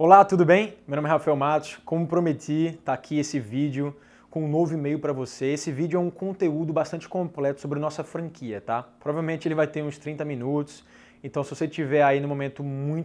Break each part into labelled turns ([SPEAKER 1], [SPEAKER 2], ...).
[SPEAKER 1] Olá, tudo bem? Meu nome é Rafael Matos. Como prometi, está aqui esse vídeo com um novo e-mail para você. Esse vídeo é um conteúdo bastante completo sobre nossa franquia, tá? Provavelmente ele vai ter uns 30 minutos, então se você estiver aí no momento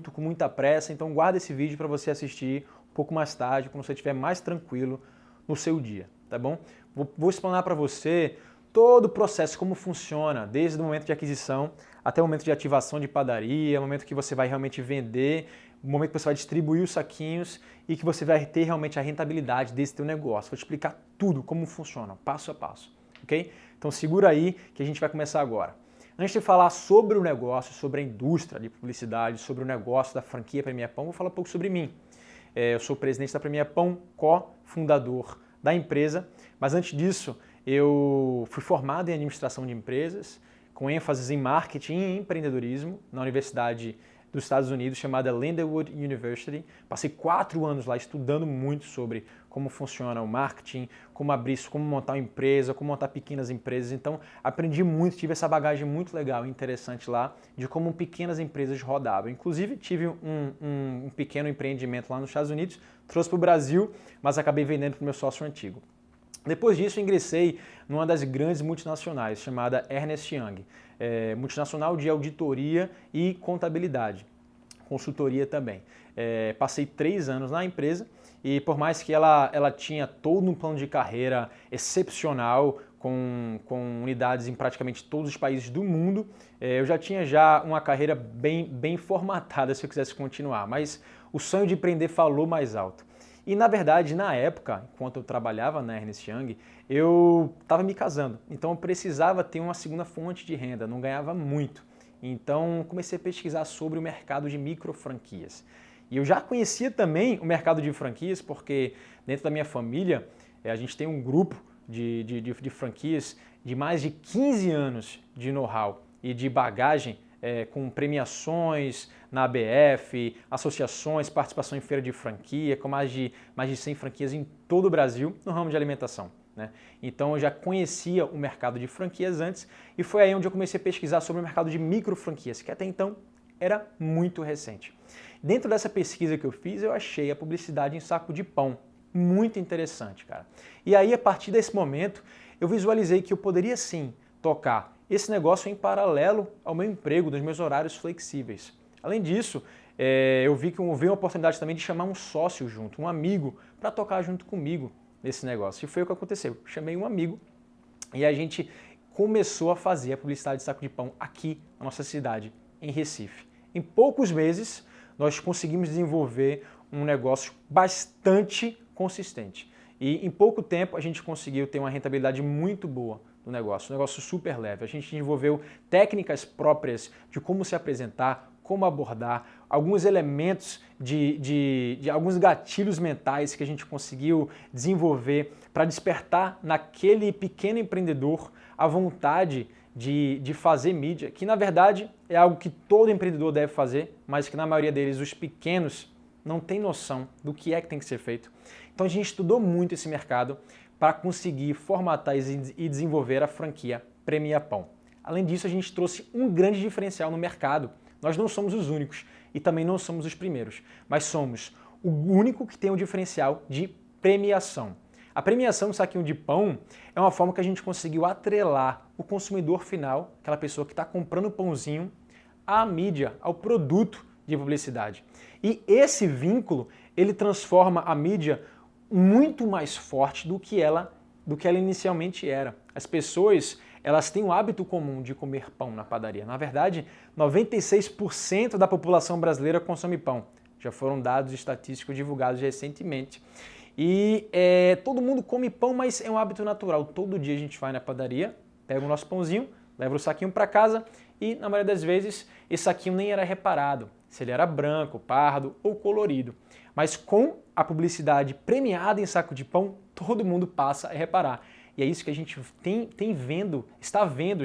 [SPEAKER 1] com muita pressa, então guarda esse vídeo para você assistir um pouco mais tarde, quando você estiver mais tranquilo no seu dia, tá bom? Vou explanar para você todo o processo, como funciona, desde o momento de aquisição até o momento de ativação de padaria, o momento que você vai realmente vender, o momento que você vai distribuir os saquinhos e que você vai ter realmente a rentabilidade desse teu negócio. Vou te explicar tudo, como funciona, passo a passo, ok? Então segura aí que a gente vai começar agora. Antes de falar sobre o negócio, sobre a indústria de publicidade, sobre o negócio da franquia Premier Pão, vou falar um pouco sobre mim. Eu sou o presidente da Premier Pão, co-fundador da empresa, mas antes disso eu fui formado em administração de empresas, com ênfase em marketing e empreendedorismo na Universidade dos Estados Unidos, chamada Lindenwood University. Passei 4 anos lá estudando muito sobre como funciona o marketing, como abrir isso, como montar uma empresa, como montar pequenas empresas. Então, aprendi muito, tive essa bagagem muito legal e interessante lá de como pequenas empresas rodavam. Inclusive, tive um pequeno empreendimento lá nos Estados Unidos, trouxe para o Brasil, mas acabei vendendo para o meu sócio antigo. Depois disso, ingressei numa das grandes multinacionais, chamada Ernst Young, multinacional de auditoria e contabilidade, consultoria também. Passei 3 anos na empresa e por mais que ela tinha todo um plano de carreira excepcional, com unidades em praticamente todos os países do mundo, eu já tinha uma carreira bem formatada se eu quisesse continuar, mas o sonho de empreender falou mais alto. E na verdade, na época, enquanto eu trabalhava na Ernst Young, eu estava me casando, então eu precisava ter uma segunda fonte de renda, não ganhava muito. Então comecei a pesquisar sobre o mercado de micro franquias. E eu já conhecia também o mercado de franquias, porque dentro da minha família a gente tem um grupo de franquias de mais de 15 anos de know-how e de bagagem, com premiações na ABF, associações, participação em feira de franquia, com mais de 100 franquias em todo o Brasil no ramo de alimentação, né? Então eu já conhecia o mercado de franquias antes e foi aí onde eu comecei a pesquisar sobre o mercado de micro franquias, que até então era muito recente. Dentro dessa pesquisa que eu fiz, eu achei a publicidade em saco de pão muito interessante, cara. E aí, a partir desse momento, eu visualizei que eu poderia sim tocar esse negócio em paralelo ao meu emprego, dos meus horários flexíveis. Além disso, eu vi que houve uma oportunidade também de chamar um sócio junto, um amigo, para tocar junto comigo nesse negócio. E foi o que aconteceu. Chamei um amigo e a gente começou a fazer a publicidade de saco de pão aqui na nossa cidade, em Recife. Em poucos meses, nós conseguimos desenvolver um negócio bastante consistente. E em pouco tempo, a gente conseguiu ter uma rentabilidade muito boa do negócio, um negócio super leve. A gente desenvolveu técnicas próprias de como se apresentar, como abordar, alguns elementos de alguns gatilhos mentais que a gente conseguiu desenvolver para despertar naquele pequeno empreendedor a vontade de fazer mídia, que na verdade é algo que todo empreendedor deve fazer, mas que na maioria deles, os pequenos, não têm noção do que é que tem que ser feito. Então a gente estudou muito esse mercado para conseguir formatar e desenvolver a franquia Premier Pão. Além disso, a gente trouxe um grande diferencial no mercado. Nós não somos os únicos e também não somos os primeiros, mas somos o único que tem um diferencial de premiação. A premiação do saquinho de pão é uma forma que a gente conseguiu atrelar o consumidor final, aquela pessoa que está comprando o pãozinho, à mídia, ao produto de publicidade. E esse vínculo, ele transforma a mídia muito mais forte do que ela inicialmente era. As pessoas, elas têm o hábito comum de comer pão na padaria. Na verdade, 96% da população brasileira consome pão. Já foram dados estatísticos divulgados recentemente. E todo mundo come pão, mas é um hábito natural. Todo dia a gente vai na padaria, pega o nosso pãozinho, leva o saquinho para casa e, na maioria das vezes, esse saquinho nem era reparado, se ele era branco, pardo ou colorido. Mas com a publicidade premiada em saco de pão, todo mundo passa a reparar. E é isso que a gente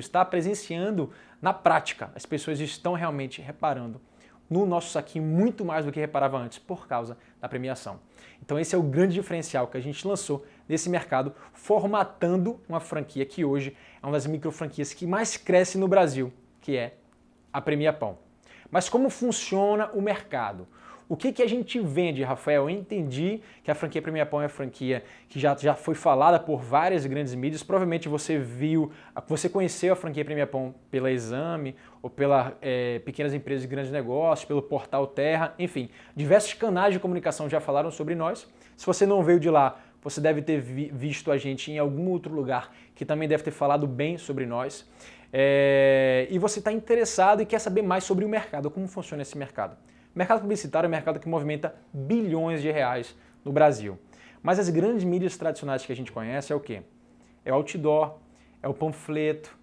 [SPEAKER 1] está presenciando na prática. As pessoas estão realmente reparando no nosso saquinho muito mais do que reparava antes por causa da premiação. Então esse é o grande diferencial que a gente lançou nesse mercado, formatando uma franquia que hoje é uma das micro franquias que mais cresce no Brasil, que é a Premier Pão. Mas como funciona o mercado? O que a gente vende, Rafael? Eu entendi que a franquia Premier Pão é uma franquia que já foi falada por várias grandes mídias. Provavelmente você conheceu a franquia Premier Pão pela Exame ou pela Pequenas Empresas e Grandes Negócios, pelo Portal Terra, enfim, diversos canais de comunicação já falaram sobre nós. Se você não veio de lá, você deve ter visto a gente em algum outro lugar que também deve ter falado bem sobre nós. E você está interessado e quer saber mais sobre o mercado, como funciona esse mercado. O mercado publicitário é um mercado que movimenta bilhões de reais no Brasil. Mas as grandes mídias tradicionais que a gente conhece é o quê? É o outdoor, é o panfleto,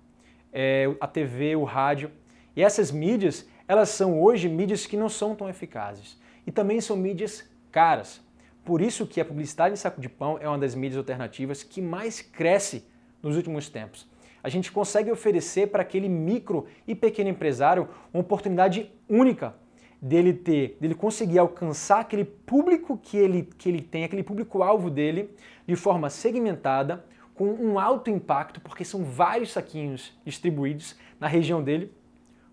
[SPEAKER 1] é a TV, o rádio. E essas mídias, elas são hoje mídias que não são tão eficazes. E também são mídias caras. Por isso que a publicidade em saco de pão é uma das mídias alternativas que mais cresce nos últimos tempos. A gente consegue oferecer para aquele micro e pequeno empresário uma oportunidade única dele conseguir alcançar aquele público que ele tem, aquele público-alvo dele, de forma segmentada, com um alto impacto, porque são vários saquinhos distribuídos na região dele,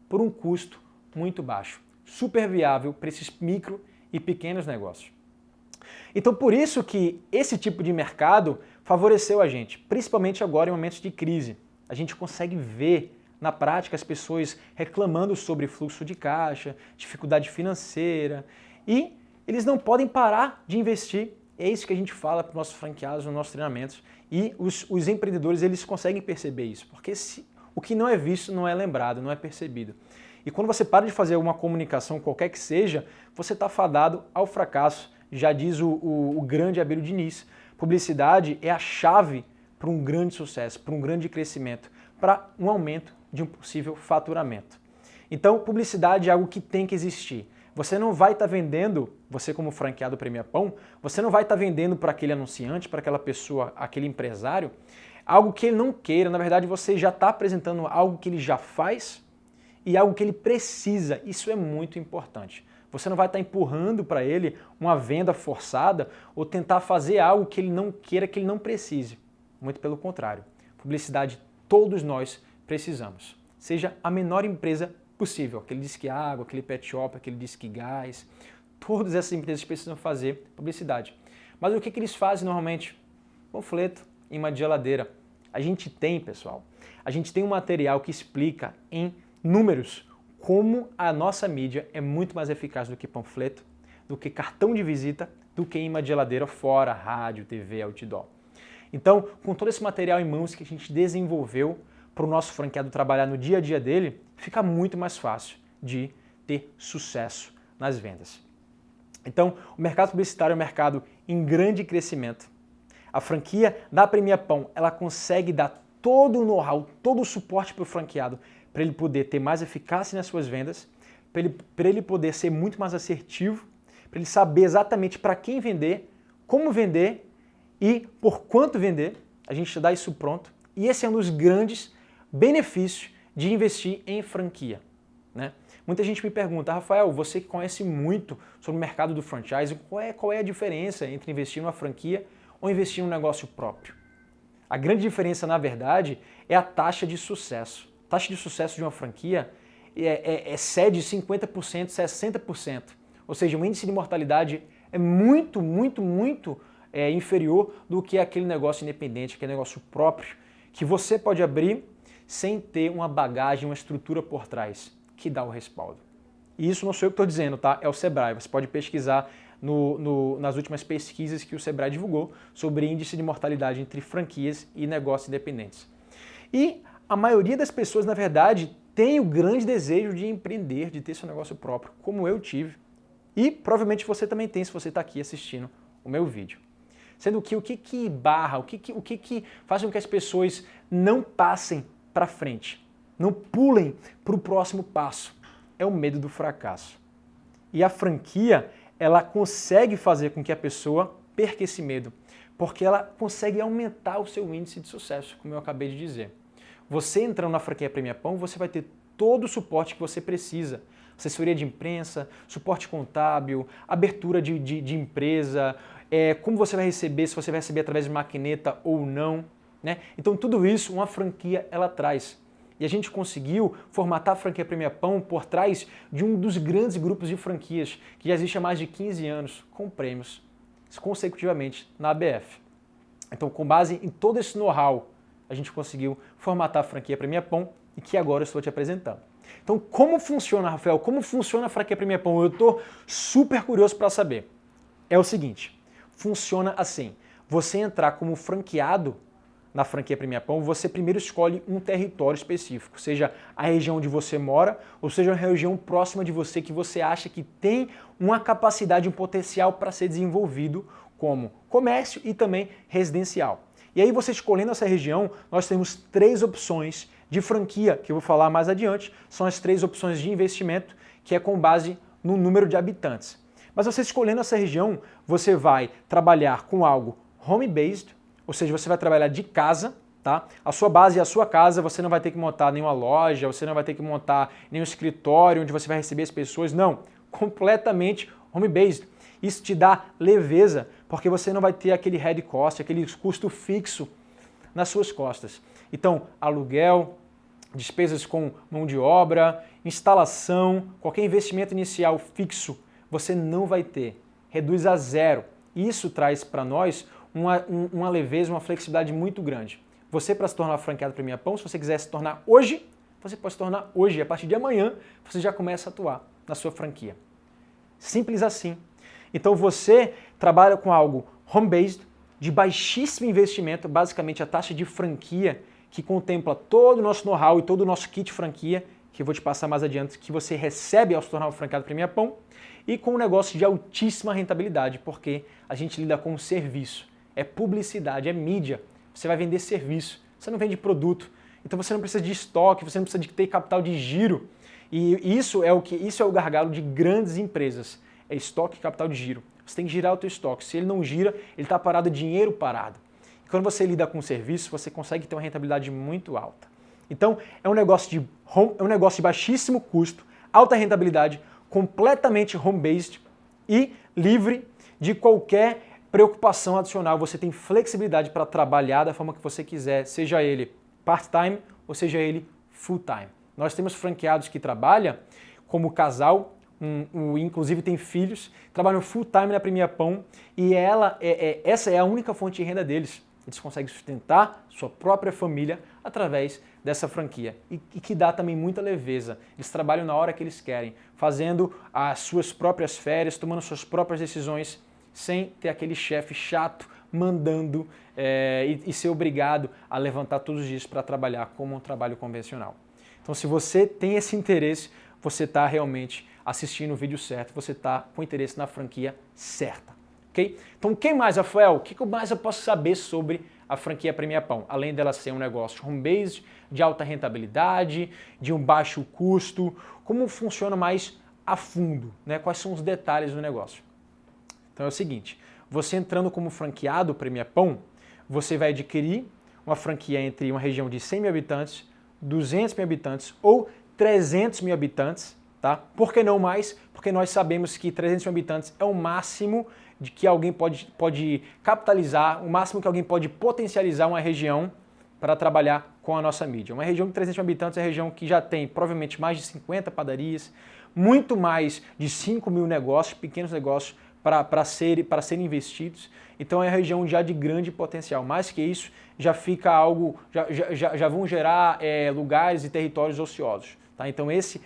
[SPEAKER 1] por um custo muito baixo. Super viável para esses micro e pequenos negócios. Então, por isso que esse tipo de mercado favoreceu a gente, principalmente agora em momentos de crise. A gente consegue ver na prática as pessoas reclamando sobre fluxo de caixa, dificuldade financeira, e eles não podem parar de investir. É isso que a gente fala para os nossos franqueados, nos nossos treinamentos, e os empreendedores eles conseguem perceber isso, porque o que não é visto não é lembrado, não é percebido. E quando você para de fazer uma comunicação qualquer que seja, você está fadado ao fracasso. Já diz o grande Abílio Diniz, publicidade é a chave para um grande sucesso, para um grande crescimento, para um aumento de um possível faturamento. Então, publicidade é algo que tem que existir. Você não vai estar vendendo, você como franqueado Premier Pão, você não vai estar vendendo para aquele anunciante, para aquela pessoa, aquele empresário, algo que ele não queira. Na verdade, você já está apresentando algo que ele já faz e algo que ele precisa. Isso é muito importante. Você não vai estar empurrando para ele uma venda forçada ou tentar fazer algo que ele não queira, que ele não precise. Muito pelo contrário. Publicidade todos nós precisamos. Seja a menor empresa possível. Aquele disque água, aquele pet shop, aquele disque gás. Todas essas empresas precisam fazer publicidade. Mas o que eles fazem normalmente? Panfleto, imã de geladeira. A gente tem, pessoal, a gente tem um material que explica em números como a nossa mídia é muito mais eficaz do que panfleto, do que cartão de visita, do que imã de geladeira fora, rádio, TV, outdoor. Então, com todo esse material em mãos que a gente desenvolveu para o nosso franqueado trabalhar no dia a dia dele, fica muito mais fácil de ter sucesso nas vendas. Então, o mercado publicitário é um mercado em grande crescimento. A franquia da Premier Pão, ela consegue dar todo o know-how, todo o suporte para o franqueado, para ele poder ter mais eficácia nas suas vendas, para ele poder ser muito mais assertivo, para ele saber exatamente para quem vender, como vender e por quanto vender. A gente dá isso pronto. E esse é um dos grandes benefícios de investir em franquia, né? Muita gente me pergunta, Rafael, você que conhece muito sobre o mercado do franchise, qual é a diferença entre investir numa franquia ou investir em um negócio próprio? A grande diferença, na verdade, é a taxa de sucesso. A taxa de sucesso de uma franquia excede 50%, 60%. Ou seja, o índice de mortalidade é muito inferior do que aquele negócio independente, aquele negócio próprio, que você pode abrir sem ter uma bagagem, uma estrutura por trás que dá o respaldo. E isso não sou eu que estou dizendo, tá? É o Sebrae. Você pode pesquisar nas últimas pesquisas que o Sebrae divulgou sobre índice de mortalidade entre franquias e negócios independentes. E a maioria das pessoas, na verdade, tem o grande desejo de empreender, de ter seu negócio próprio, como eu tive. E provavelmente você também tem, se você está aqui assistindo o meu vídeo. Sendo que o que barra, o que faz com que as pessoas não passem para frente, não pulem para o próximo passo, é o medo do fracasso. E a franquia, ela consegue fazer com que a pessoa perca esse medo, porque ela consegue aumentar o seu índice de sucesso, como eu acabei de dizer. Você entrando na franquia Premier Pão, você vai ter todo o suporte que você precisa. Assessoria de imprensa, suporte contábil, abertura de empresa, como você vai receber, se você vai receber através de maquineta ou não, né? Então tudo isso uma franquia ela traz. E a gente conseguiu formatar a franquia Premier Pão por trás de um dos grandes grupos de franquias que já existe há mais de 15 anos, com prêmios consecutivamente na ABF. Então, com base em todo esse know-how, a gente conseguiu formatar a franquia Premier Pão e que agora eu estou te apresentando. Então, como funciona, Rafael? Como funciona a franquia Premier Pão? Eu estou super curioso para saber. É o seguinte, funciona assim. Você entrar como franqueado na franquia Premier Pão, você primeiro escolhe um território específico, seja a região onde você mora, ou seja a região próxima de você que você acha que tem uma capacidade, um potencial para ser desenvolvido como comércio e também residencial. E aí você escolhendo essa região, nós temos 3 opções de franquia, que eu vou falar mais adiante, são as 3 opções de investimento, que é com base no número de habitantes. Mas você escolhendo essa região, você vai trabalhar com algo home-based, ou seja, você vai trabalhar de casa, tá? A sua base é a sua casa, você não vai ter que montar nenhuma loja, você não vai ter que montar nenhum escritório onde você vai receber as pessoas, não. Completamente home-based. Isso te dá leveza, porque você não vai ter aquele head cost, aquele custo fixo nas suas costas. Então, aluguel, despesas com mão de obra, instalação, qualquer investimento inicial fixo, você não vai ter. Reduz a zero. Isso traz para nós uma leveza, uma flexibilidade muito grande. Você, para se tornar franqueado Premier Pão, se você quiser se tornar hoje, você pode se tornar hoje. A partir de amanhã, você já começa a atuar na sua franquia. Simples assim. Então você trabalha com algo home-based, de baixíssimo investimento, basicamente a taxa de franquia, que contempla todo o nosso know-how e todo o nosso kit franquia, que eu vou te passar mais adiante, que você recebe ao se tornar um franqueado Premier Pão, e com um negócio de altíssima rentabilidade, porque a gente lida com um serviço. É publicidade, é mídia. Você vai vender serviço, você não vende produto. Então você não precisa de estoque, você não precisa de ter capital de giro. E isso é o gargalo de grandes empresas. É estoque e capital de giro. Você tem que girar o teu estoque. Se ele não gira, ele está parado, dinheiro parado. E quando você lida com serviço, você consegue ter uma rentabilidade muito alta. Então é um negócio de baixíssimo custo, alta rentabilidade, completamente home-based e livre de qualquer preocupação adicional. Você tem flexibilidade para trabalhar da forma que você quiser, seja ele part-time ou seja ele full-time. Nós temos franqueados que trabalham como casal, inclusive tem filhos, trabalham full-time na Premier Pão e essa é a única fonte de renda deles. Eles conseguem sustentar sua própria família através dessa franquia e que dá também muita leveza. Eles trabalham na hora que eles querem, fazendo as suas próprias férias, tomando suas próprias decisões, sem ter aquele chefe chato mandando e ser obrigado a levantar todos os dias para trabalhar como um trabalho convencional. Então, se você tem esse interesse, você está realmente assistindo o vídeo certo, você está com interesse na franquia certa. Okay? Então, o que mais, Rafael? O que mais eu posso saber sobre a franquia Premier Pão? Além dela ser um negócio home-based, de alta rentabilidade, de um baixo custo, como funciona mais a fundo, né? Quais são os detalhes do negócio? Então é o seguinte, você entrando como franqueado Premier Pão, você vai adquirir uma franquia entre uma região de 100 mil habitantes, 200 mil habitantes ou 300 mil habitantes, tá? Por que não mais? Porque nós sabemos que 300 mil habitantes é o máximo de que alguém pode capitalizar, o máximo que alguém pode potencializar uma região para trabalhar com a nossa mídia. Uma região de 300 mil habitantes é uma região que já tem provavelmente mais de 50 padarias, muito mais de 5 mil negócios, pequenos negócios, para serem investidos. Então é uma região já de grande potencial. Mais que isso, já fica algo, já vão gerar lugares e territórios ociosos. Tá? Então esse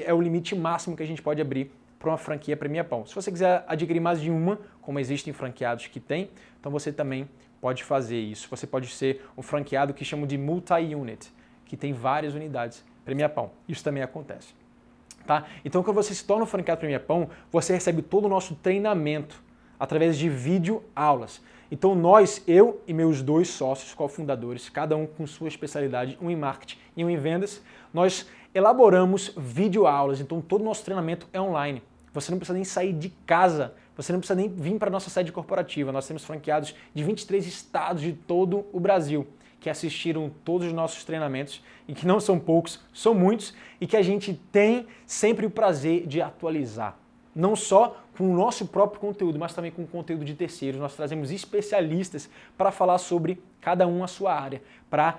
[SPEAKER 1] é o limite máximo que a gente pode abrir para uma franquia Premier Pão. Se você quiser adquirir mais de uma, como existem franqueados que tem, então você também pode fazer isso. Você pode ser um franqueado que chamam de multi-unit, que tem várias unidades Premier Pão. Isso também acontece. Tá? Então, quando você se torna um franqueado Premier Pão, você recebe todo o nosso treinamento através de vídeo aulas. Então, eu e meus 2 sócios cofundadores, cada um com sua especialidade, um em marketing e um em vendas, nós elaboramos vídeo aulas. Então, todo o nosso treinamento é online. Você não precisa nem sair de casa, você não precisa nem vir para a nossa sede corporativa. Nós temos franqueados de 23 estados de todo o Brasil que assistiram todos os nossos treinamentos e que não são poucos, são muitos e que a gente tem sempre o prazer de atualizar. não só com o nosso próprio conteúdo, mas também com o conteúdo de terceiros. Nós trazemos especialistas para falar sobre cada um a sua área, para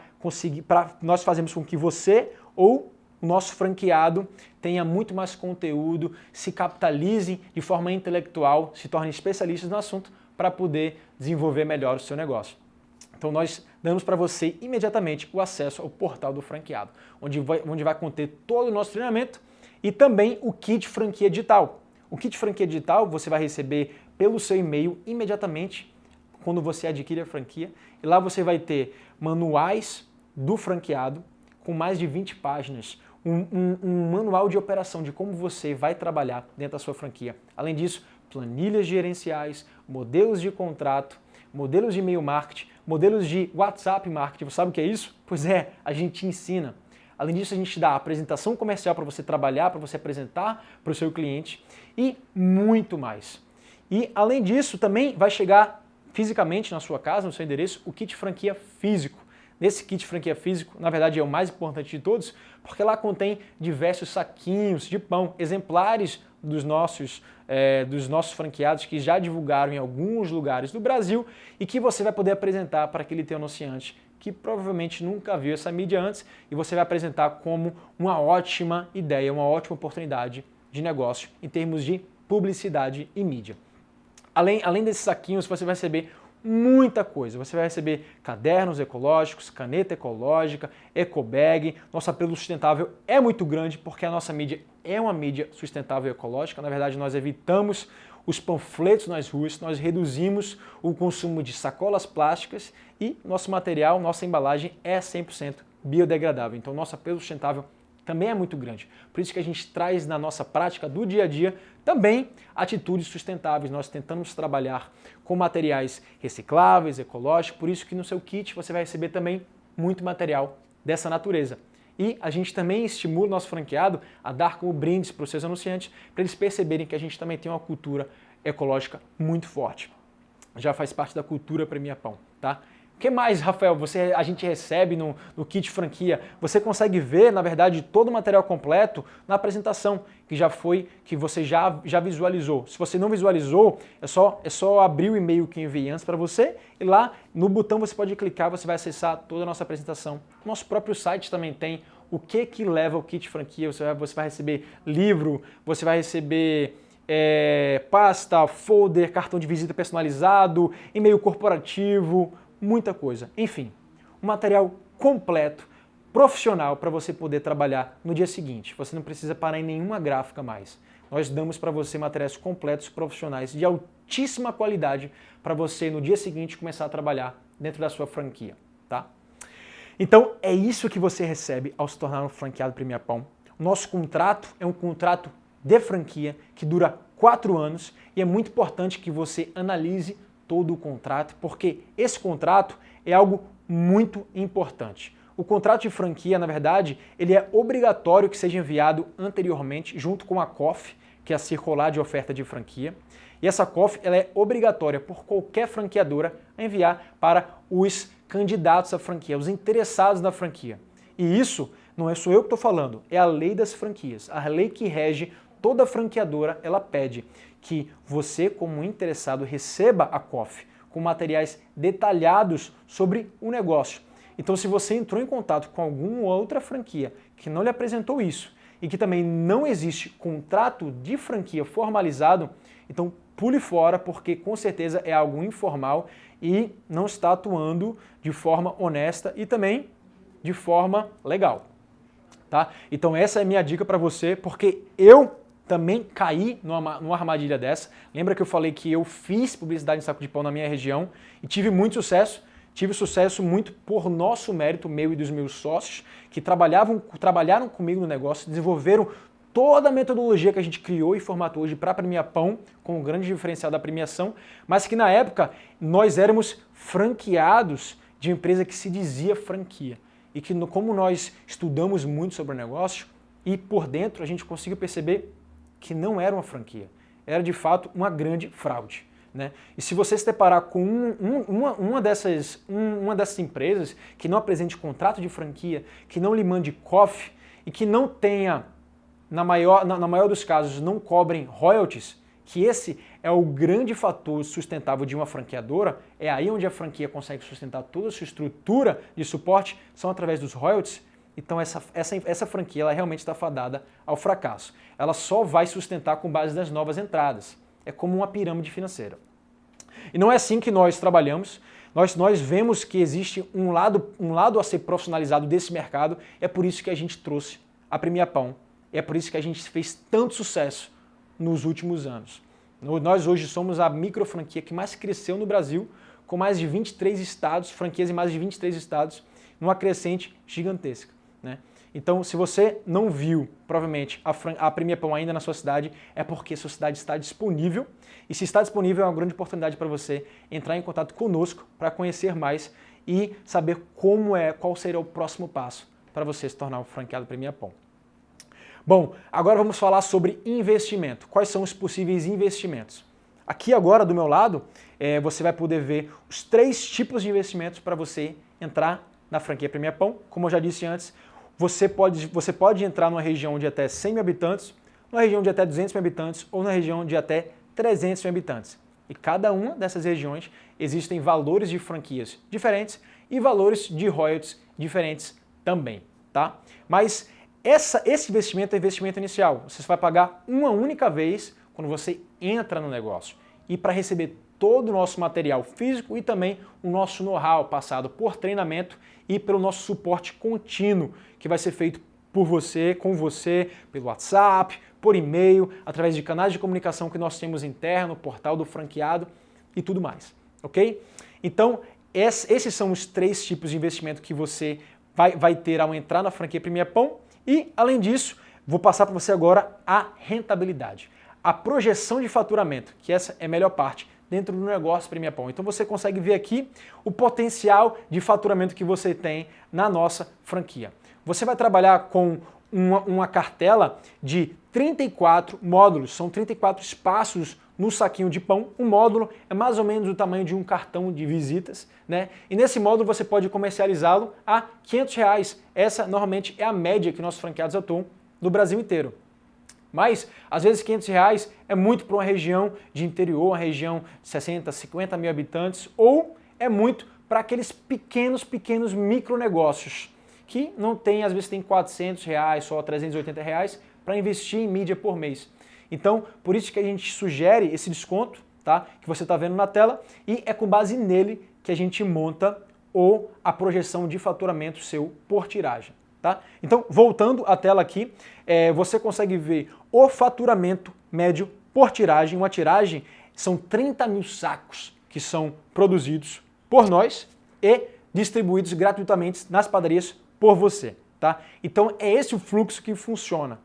[SPEAKER 1] nós fazemos com que você ou o nosso franqueado tenha muito mais conteúdo, se capitalize de forma intelectual, se torne especialistas no assunto para poder desenvolver melhor o seu negócio. Então nós damos para você imediatamente o acesso ao portal do franqueado, onde vai conter todo o nosso treinamento e também o kit franquia digital. O kit franquia digital você vai receber pelo seu e-mail imediatamente quando você adquire a franquia. E lá você vai ter manuais do franqueado com mais de 20 páginas, um manual de operação de como você vai trabalhar dentro da sua franquia. Além disso, planilhas gerenciais, modelos de contrato, modelos de e-mail marketing, modelos de WhatsApp marketing. Você sabe o que é isso? Pois é, a gente ensina. Além disso, a gente dá a apresentação comercial para você trabalhar, para você apresentar para o seu cliente e muito mais. E além disso, também vai chegar fisicamente na sua casa, no seu endereço, o kit franquia físico. Nesse kit franquia físico, na verdade é o mais importante de todos, porque lá contém diversos saquinhos de pão, exemplares dos nossos franqueados que já divulgaram em alguns lugares do Brasil e que você vai poder apresentar para aquele teu anunciante que provavelmente nunca viu essa mídia antes e você vai apresentar como uma ótima ideia, uma ótima oportunidade de negócio em termos de publicidade e mídia. Além desses saquinhos, você vai receber muita coisa. Você vai receber cadernos ecológicos, caneta ecológica, ecobag. Nosso apelo sustentável é muito grande porque a nossa mídia é uma mídia sustentável e ecológica. Na verdade, nós evitamos os panfletos nas ruas, nós reduzimos o consumo de sacolas plásticas e nosso material, nossa embalagem é 100% biodegradável. Então, nosso apelo sustentável também é muito grande. Por isso que a gente traz na nossa prática do dia a dia também atitudes sustentáveis. Nós tentamos trabalhar com materiais recicláveis, ecológicos, por isso que no seu kit você vai receber também muito material dessa natureza. E a gente também estimula o nosso franqueado a dar como brindes para os seus anunciantes, para eles perceberem que a gente também tem uma cultura ecológica muito forte. Já faz parte da cultura Premia Pão, tá? O que mais, Rafael, a gente recebe no kit franquia? Você consegue ver, na verdade, todo o material completo na apresentação, que você já visualizou. Se você não visualizou, é só abrir o e-mail que eu enviei antes para você e lá no botão você pode clicar, você vai acessar toda a nossa apresentação. Nosso próprio site também tem o que leva o kit franquia. Você vai receber livro, você vai receber pasta, folder, cartão de visita personalizado, e-mail corporativo, muita coisa. Enfim, um material completo, profissional para você poder trabalhar no dia seguinte. Você não precisa parar em nenhuma gráfica mais. Nós damos para você materiais completos, profissionais, de altíssima qualidade para você no dia seguinte começar a trabalhar dentro da sua franquia, tá? Então é isso que você recebe ao se tornar um franqueado Premia Pão. O nosso contrato é um contrato de franquia que dura 4 anos e é muito importante que você analise todo o contrato, porque esse contrato é algo muito importante. O contrato de franquia, na verdade, ele é obrigatório que seja enviado anteriormente junto com a COF, que é a circular de oferta de franquia. E essa COF ela é obrigatória por qualquer franqueadora a enviar para os candidatos à franquia, os interessados na franquia. E isso não sou eu que estou falando, é a lei das franquias. A lei que rege toda franqueadora, ela pede que você, como interessado, receba a COF com materiais detalhados sobre o negócio. Então, se você entrou em contato com alguma outra franquia que não lhe apresentou isso e que também não existe contrato de franquia formalizado, então pule fora, porque com certeza é algo informal e não está atuando de forma honesta e também de forma legal, tá? Então essa é a minha dica para você, porque eu também caí numa armadilha dessa. Lembra que eu falei que eu fiz publicidade em saco de pão na minha região e tive muito sucesso? Tive sucesso muito por nosso mérito, meu e dos meus sócios, que trabalharam comigo no negócio, desenvolveram toda a metodologia que a gente criou e formatou hoje para a Premia Pão, com o grande diferencial da premiação, mas que na época nós éramos franqueados de uma empresa que se dizia franquia. E que como nós estudamos muito sobre o negócio e por dentro a gente conseguiu perceber que não era uma franquia, era de fato uma grande fraude, né? E se você se deparar com uma dessas empresas que não apresente contrato de franquia, que não lhe mande COF e que não tenha na maior dos casos, não cobrem royalties, que esse é o grande fator sustentável de uma franqueadora, é aí onde a franquia consegue sustentar toda a sua estrutura de suporte, são através dos royalties. Então essa franquia ela realmente está fadada ao fracasso. Ela só vai sustentar com base nas novas entradas. É como uma pirâmide financeira. E não é assim que nós trabalhamos. Nós vemos que existe um lado a ser profissionalizado desse mercado. É por isso que a gente trouxe a Premier Pão. É por isso que a gente fez tanto sucesso nos últimos anos. Nós hoje somos a micro franquia que mais cresceu no Brasil, com mais de 23 estados, franquias em mais de 23 estados, numa crescente gigantesca, né? Então, se você não viu, provavelmente, a Premier Pão ainda na sua cidade, é porque a sua cidade está disponível. E se está disponível, é uma grande oportunidade para você entrar em contato conosco para conhecer mais e saber qual será o próximo passo para você se tornar um franqueado Premier Pão. Bom, agora vamos falar sobre investimento. Quais são os possíveis investimentos? Aqui agora, do meu lado, você vai poder ver os 3 tipos de investimentos para você entrar na franquia Premier Pão. Como eu já disse antes, você pode entrar numa região de até 100 mil habitantes, numa região de até 200 mil habitantes ou na região de até 300 mil habitantes. E cada uma dessas regiões existem valores de franquias diferentes e valores de royalties diferentes também, tá? Mas esse investimento é investimento inicial. Você vai pagar uma única vez quando você entra no negócio. E para receber todo o nosso material físico e também o nosso know-how passado por treinamento e pelo nosso suporte contínuo, que vai ser feito por você, com você, pelo WhatsApp, por e-mail, através de canais de comunicação que nós temos interno, portal do franqueado e tudo mais, ok? Então, esses são os 3 tipos de investimento que você vai ter ao entrar na franquia Premier Pão. E, além disso, vou passar para você agora a rentabilidade, a projeção de faturamento, que essa é a melhor parte dentro do negócio Premier Pão. Então você consegue ver aqui o potencial de faturamento que você tem na nossa franquia. Você vai trabalhar com uma cartela de 34 módulos, são 34 espaços no saquinho de pão. Um módulo é mais ou menos o tamanho de um cartão de visitas, né? E nesse módulo você pode comercializá-lo a R$500. Essa normalmente é a média que nossos franqueados atuam no Brasil inteiro. Mas, às vezes, R$500 é muito para uma região de interior, uma região de 60, 50 mil habitantes, ou é muito para aqueles pequenos micronegócios que não tem, às vezes tem R$400, só R$380 para investir em mídia por mês. Então, por isso que a gente sugere esse desconto, tá? Que você está vendo na tela, e é com base nele que a gente monta a projeção de faturamento seu por tiragem. Tá? Então, voltando à tela aqui, você consegue ver o faturamento médio por tiragem. Uma tiragem são 30 mil sacos que são produzidos por nós e distribuídos gratuitamente nas padarias por você. Tá? Então, é esse o fluxo que funciona.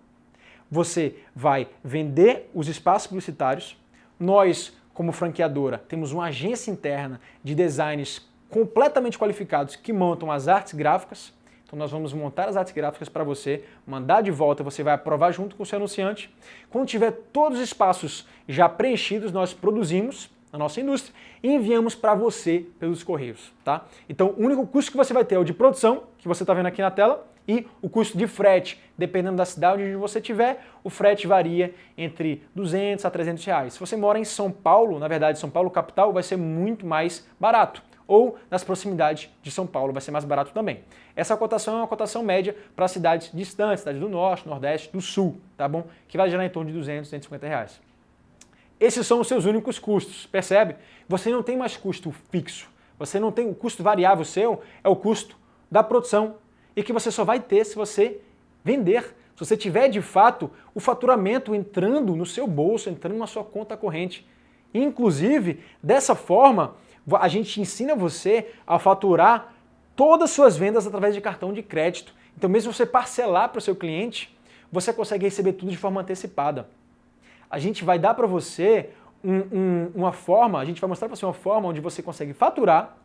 [SPEAKER 1] Você vai vender os espaços publicitários. Nós, como franqueadora, temos uma agência interna de designers completamente qualificados que montam as artes gráficas. Então nós vamos montar as artes gráficas para você, mandar de volta, você vai aprovar junto com o seu anunciante. Quando tiver todos os espaços já preenchidos, nós produzimos na nossa indústria e enviamos para você pelos correios, tá? Então o único custo que você vai ter é o de produção, que você está vendo aqui na tela, e o custo de frete, dependendo da cidade onde você estiver, o frete varia entre R$200 a R$300. Se você mora em São Paulo, na verdade São Paulo capital, vai ser muito mais barato. Ou nas proximidades de São Paulo, vai ser mais barato também. Essa cotação é uma cotação média para cidades distantes, cidades do Norte, Nordeste, do Sul, tá bom? Que vai gerar em torno de R$200, R$250. Esses são os seus únicos custos, percebe? Você não tem mais custo fixo, você não tem o custo variável seu, é o custo da produção e que você só vai ter se você vender, se você tiver de fato o faturamento entrando no seu bolso, entrando na sua conta corrente. Inclusive, dessa forma, a gente ensina você a faturar todas as suas vendas através de cartão de crédito. Então, mesmo você parcelar para o seu cliente, você consegue receber tudo de forma antecipada. A gente vai dar para você uma forma, a gente vai mostrar para você uma forma onde você consegue faturar,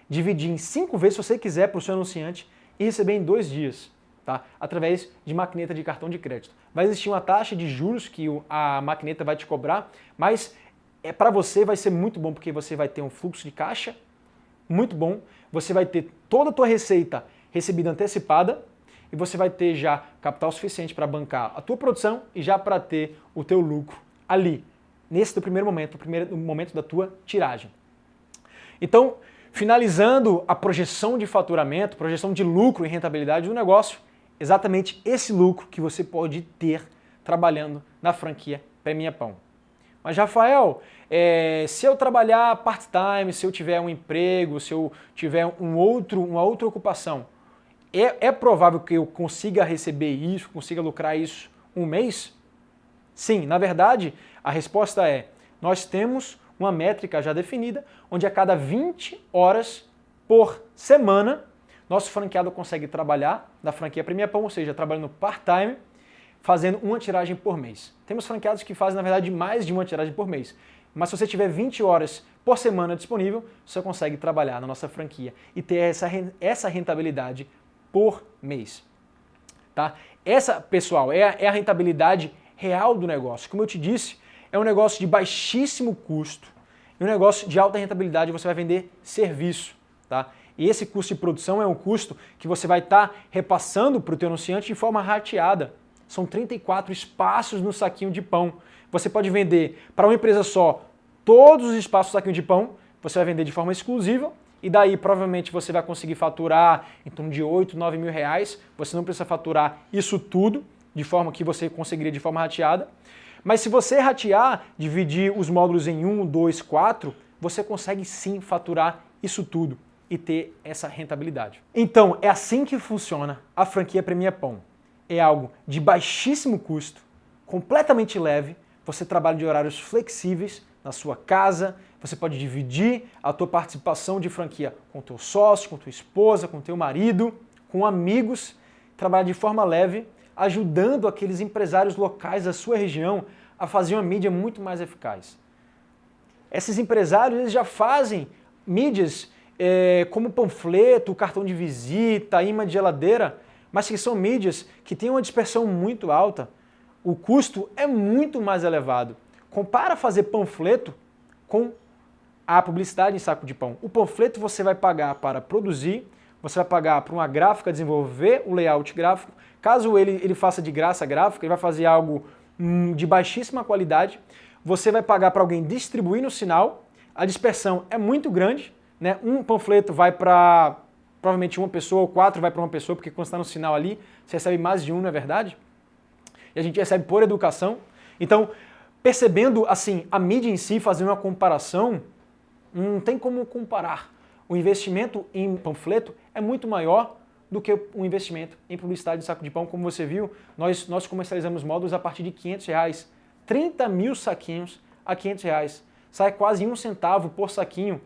[SPEAKER 1] dividir em 5 vezes, se você quiser, para o seu anunciante e receber em 2 dias, tá? Através de maquineta de cartão de crédito. Vai existir uma taxa de juros que a maquineta vai te cobrar, mas para você vai ser muito bom, porque você vai ter um fluxo de caixa muito bom, você vai ter toda a tua receita recebida antecipada e você vai ter já capital suficiente para bancar a tua produção e já para ter o teu lucro ali, nesse teu primeiro momento, o momento da tua tiragem. Então, finalizando a projeção de faturamento, projeção de lucro e rentabilidade do negócio, exatamente esse lucro que você pode ter trabalhando na franquia Pré-Minha Pão. Mas, Rafael, se eu trabalhar part-time, se eu tiver um emprego, se eu tiver uma outra ocupação, é provável que eu consiga receber isso, consiga lucrar isso um mês? Sim, na verdade, a resposta é: nós temos uma métrica já definida, onde a cada 20 horas por semana, nosso franqueado consegue trabalhar na franquia Pré-Minha Pão, ou seja, trabalhando part-time, fazendo uma tiragem por mês. Temos franqueados que fazem, na verdade, mais de uma tiragem por mês. Mas se você tiver 20 horas por semana disponível, você consegue trabalhar na nossa franquia e ter essa rentabilidade por mês. Tá? Essa, pessoal, é a rentabilidade real do negócio. Como eu te disse, é um negócio de baixíssimo custo e um negócio de alta rentabilidade. Você vai vender serviço. Tá? E esse custo de produção é um custo que você vai estar repassando para o teu anunciante de forma rateada. São 34 espaços no saquinho de pão. Você pode vender para uma empresa só todos os espaços do saquinho de pão, você vai vender de forma exclusiva e daí provavelmente você vai conseguir faturar em torno de 8, 9 mil reais. Você não precisa faturar isso tudo de forma que você conseguiria de forma rateada. Mas se você ratear, dividir os módulos em 1, 2, 4, você consegue sim faturar isso tudo e ter essa rentabilidade. Então, é assim que funciona a franquia Pré-Minha Pão. É algo de baixíssimo custo, completamente leve, você trabalha de horários flexíveis na sua casa, você pode dividir a tua participação de franquia com teu sócio, com tua esposa, com teu marido, com amigos, trabalhar de forma leve, ajudando aqueles empresários locais da sua região a fazer uma mídia muito mais eficaz. Esses empresários eles já fazem mídias como panfleto, cartão de visita, imã de geladeira, mas que são mídias que têm uma dispersão muito alta, o custo é muito mais elevado. Compara fazer panfleto com a publicidade em saco de pão. O panfleto você vai pagar para produzir, você vai pagar para uma gráfica desenvolver o layout gráfico. Caso ele faça de graça a gráfica, ele vai fazer algo de baixíssima qualidade. Você vai pagar para alguém distribuir no sinal. A dispersão é muito grande, né? Um panfleto vai para provavelmente uma pessoa, ou 4 vai para uma pessoa, porque quando está no sinal ali, você recebe mais de um, não é verdade? E a gente recebe por educação. Então, percebendo assim a mídia em si, fazendo uma comparação, não tem como comparar. O investimento em panfleto é muito maior do que o investimento em publicidade de saco de pão. Como você viu, nós comercializamos módulos a partir de R$500. 30 mil saquinhos a R$500. Sai quase 1 centavo por saquinho,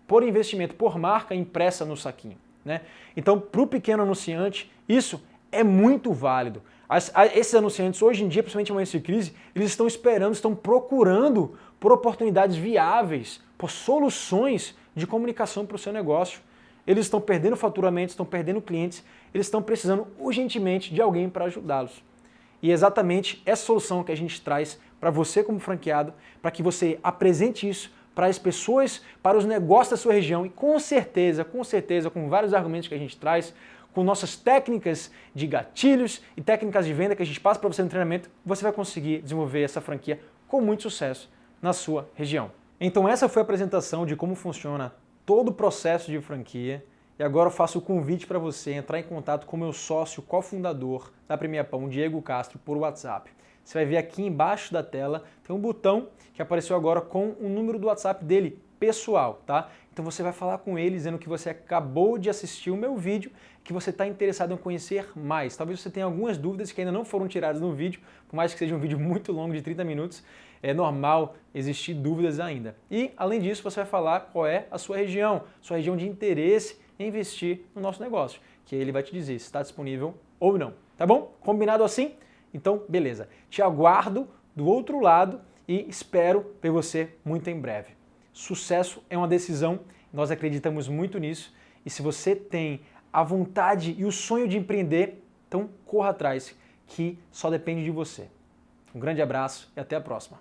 [SPEAKER 1] por investimento, por marca impressa no saquinho. Né? Então, para o pequeno anunciante, isso é muito válido. Esses anunciantes, hoje em dia, principalmente em momentos de crise, eles estão esperando, estão procurando por oportunidades viáveis, por soluções de comunicação para o seu negócio. Eles estão perdendo faturamento, estão perdendo clientes, eles estão precisando urgentemente de alguém para ajudá-los. E é exatamente essa solução que a gente traz para você como franqueado, para que você apresente isso para as pessoas, para os negócios da sua região e com certeza, com vários argumentos que a gente traz, com nossas técnicas de gatilhos e técnicas de venda que a gente passa para você no treinamento, você vai conseguir desenvolver essa franquia com muito sucesso na sua região. Então essa foi a apresentação de como funciona todo o processo de franquia e agora eu faço o convite para você entrar em contato com o meu sócio cofundador da Pré-Minha Pão, Diego Castro, por WhatsApp. Você vai ver aqui embaixo da tela, tem um botão que apareceu agora com o número do WhatsApp dele, pessoal, tá? Então você vai falar com ele dizendo que você acabou de assistir o meu vídeo, que você está interessado em conhecer mais. Talvez você tenha algumas dúvidas que ainda não foram tiradas no vídeo, por mais que seja um vídeo muito longo de 30 minutos, é normal existir dúvidas ainda. E, além disso, você vai falar qual é a sua região de interesse em investir no nosso negócio, que ele vai te dizer se está disponível ou não. Tá bom? Combinado assim? Então, beleza. Te aguardo do outro lado e espero ver você muito em breve. Sucesso é uma decisão, nós acreditamos muito nisso e se você tem a vontade e o sonho de empreender, então corra atrás, que só depende de você. Um grande abraço e até a próxima.